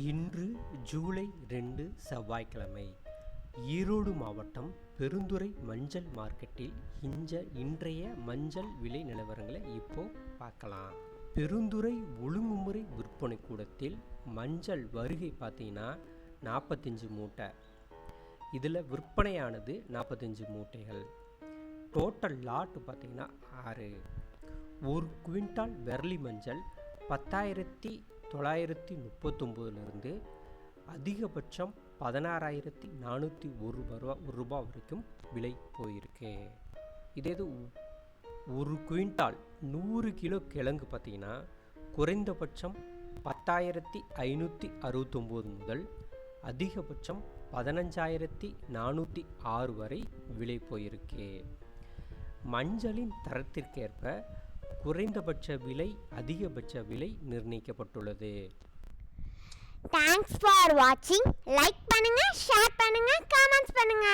இன்று ஜூலை 2 செவ்வாய்க்கிழமை. ஈரோடு மாவட்டம் பெருந்துறை மஞ்சள் மார்க்கெட்டில் இன்றைய மஞ்சள் விலை நிலவரங்களை இப்போ பார்க்கலாம். பெருந்துறை ஒழுங்குமுறை விற்பனை கூடத்தில் மஞ்சள் வருகை பார்த்தீங்கன்னா 45 மூட்டை. இதில் விற்பனையானது 45 மூட்டைகள். டோட்டல் லாட்டு பார்த்தீங்கன்னா 6. ஒரு குவிண்டால் வெர்லி மஞ்சள் 10,939 அதிகபட்சம் 16,401 ரூபா வரைக்கும் விலை போயிருக்கு. இதே ஒரு குவிண்டால் 100 கிலோ கிழங்கு பார்த்தீங்கன்னா குறைந்தபட்சம் 10,569 முதல் அதிகபட்சம் 15,406 வரை விலை போயிருக்கு. மஞ்சளின் தரத்திற்கேற்ப குறைந்தபட்ச விலை அதிகபட்ச விலை நிர்ணயிக்கப்பட்டுள்ளது. தேங்க்ஸ் ஃபார் வாட்சிங். லைக் பண்ணுங்க, ஷேர் பண்ணுங்க, கமெண்ட்ஸ் பண்ணுங்க.